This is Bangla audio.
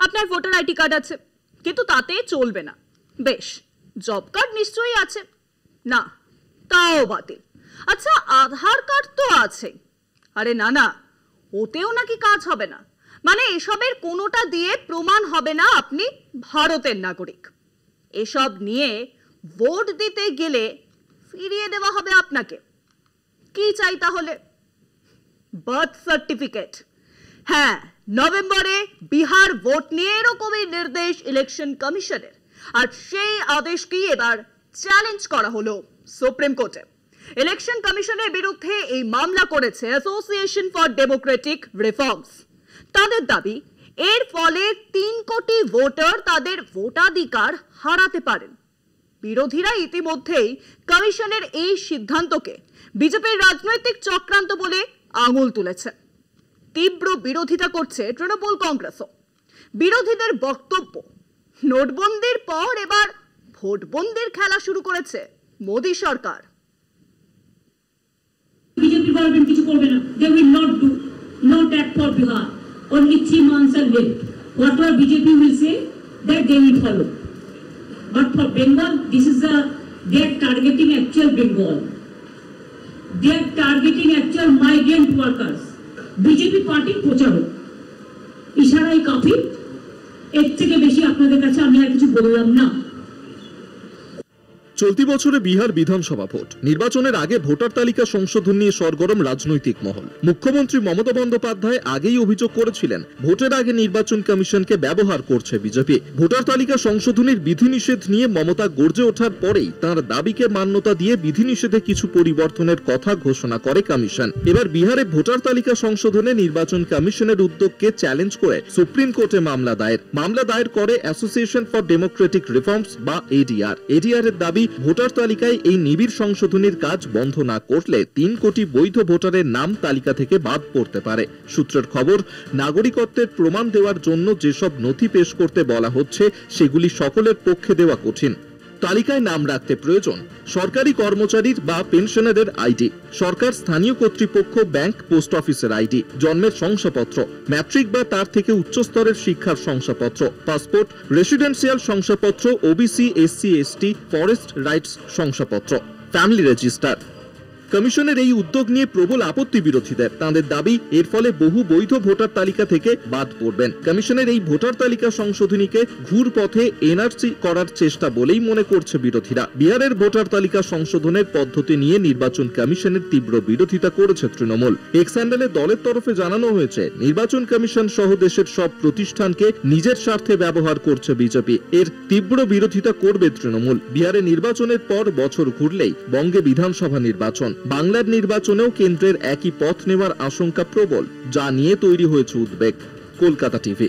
আপনার ভোটার আইডি কার্ড আছে, কিন্তু তাতে চলবে না। বেশ, জব কার্ড নিশ্চয়ই আছে? না, তাও বাতিল। আচ্ছা, আধার কার্ড তো আছে? আরে না না, ওতেও নাকি কাজ হবে না। মানে এসবের কোনোটা দিয়ে প্রমাণ হবে না আপনি ভারতের নাগরিক। এসব নিয়ে ভোট দিতে গেলে ফিরিয়ে দেওয়া হবে আপনাকে। কি চাই তাহলে? Birth certificate. হ্যাঁ, নভেম্বরে বিহার ভোট নিয়ে এরকমই নির্দেশ ইলেকশন কমিশনের, আর সেই আদেশকেই এবার চ্যালেঞ্জ করা হলো সুপ্রিম কোর্টে। ইলেকশন কমিশনের বিরুদ্ধে এই মামলা করেছে অ্যাসোসিয়েশন ফর ডেমোক্রেটিক রিফর্মস। তাদের দাবি, এর ফলে 3 কোটি ভোটার তাদের ভোটাধিকার হারাতে পারেন। বিরোধীরা ইতিমধ্যেই কমিশনের এই সিদ্ধান্তকে বিজেপির রাজনৈতিক চক্রান্ত বলে আঙুল তুলেছে। তীব্র বিরোধিতা করছে তৃণমূল কংগ্রেসও। বিরোধীদের বক্তব্য, নোটবন্দির পর এবার ভোটবন্দির খেলা শুরু করেছে মোদী সরকার। বিজেপি গভর্নমেন্ট কিছু করবে না। They will not do, not act for Bihar. Only 3 months are left. Whatever BJP will say, that they will follow. But for Bengal, this is they are targeting actual Bengal. They are targeting actual migrant workers. BJP party প্রচারক ইশারাই কাফি। এর থেকে বেশি আপনাদের কাছে আমি আর কিছু বললাম না। চলতি বছরে বিহার বিধানসভা ভোট নির্বাচনের আগে ভোটার তালিকা সংশোধন নিয়ে সরগরম রাজনৈতিক মহল। মুখ্যমন্ত্রী মমতা বন্দ্যোপাধ্যায় আগেই অভিযোগ করেছিলেন, ভোটের আগে নির্বাচন কমিশনকে ব্যবহার করছে বিজেপি। ভোটার তালিকা সংশোধনের বিধিনিষেধ নিয়ে মমতা গর্জে ওঠার পরেই তাঁর দাবিকে মান্যতা দিয়ে বিধিনিষেধে কিছু পরিবর্তনের কথা ঘোষণা করে কমিশন। এবার বিহারে ভোটার তালিকা সংশোধনে নির্বাচন কমিশনের উদ্যোগকে চ্যালেঞ্জ করে সুপ্রিম কোর্টে মামলা দায়ের করে অ্যাসোসিয়েশন ফর ডেমোক্রেটিক রিফর্মস বা এডিআর। এডিআর এর দাবি, ভোটার তালিকায় এই নিবিড় সংশোধনীর কাজ বন্ধ না করলে 3 কোটি বৈধ ভোটারের নাম তালিকা থেকে বাদ পড়তে পারে। সূত্রের খবর, নাগরিকত্বের প্রমাণ দেওয়ার জন্য যেসব নথি পেশ করতে বলা হচ্ছে সেগুলি সকলের পক্ষে দেওয়া কঠিন। তালিকায় নাম রাখতে প্রয়োজন সরকারি কর্মচারীর বা পেনশনারদের আইডি, সরকার স্থানীয় কর্তৃপক্ষ, ব্যাংক, পোস্ট অফিসের আইডি, জন্মের শংসাপত্র, ম্যাট্রিক বা তার থেকে উচ্চ স্তরের শিক্ষার শংসাপত্র, পাসপোর্ট, রেসিডেন্সিয়াল শংসাপত্র, OBC, SC, ST, forest rights শংসাপত্র, ফ্যামিলি রেজিস্টার। কমিশনের এই উদ্যোগ নিয়ে প্রবল আপত্তি বিরোধীদের। তাদের দাবি, এর ফলে বহু বৈধ ভোটার তালিকা থেকে বাদ পড়বেন। কমিশনের এই ভোটার তালিকা সংশোধনীকে ঘুরপথে এনআরসি করার চেষ্টা বলেই মনে করছে বিরোধীরা। বিহারের ভোটার তালিকা সংশোধনের পদ্ধতি নিয়ে নির্বাচন কমিশনের তীব্র বিরোধিতা করেছে তৃণমূল। এক্স হ্যান্ডেলে দলের তরফে জানানো হয়েছে, নির্বাচন কমিশন সহ দেশের সব প্রতিষ্ঠানকে নিজের স্বার্থে ব্যবহার করছে বিজেপি। এর তীব্র বিরোধিতা করবে তৃণমূল। বিহারে নির্বাচনের পর বছর ঘুরলেই বঙ্গে বিধানসভা নির্বাচন। বাংলার নির্বাচনেও কেন্দ্রের একই পথ নেওয়ার আশঙ্কা প্রবল, যা নিয়ে তৈরি হয়েছে উদ্বেগ। কলকাতা টিভি।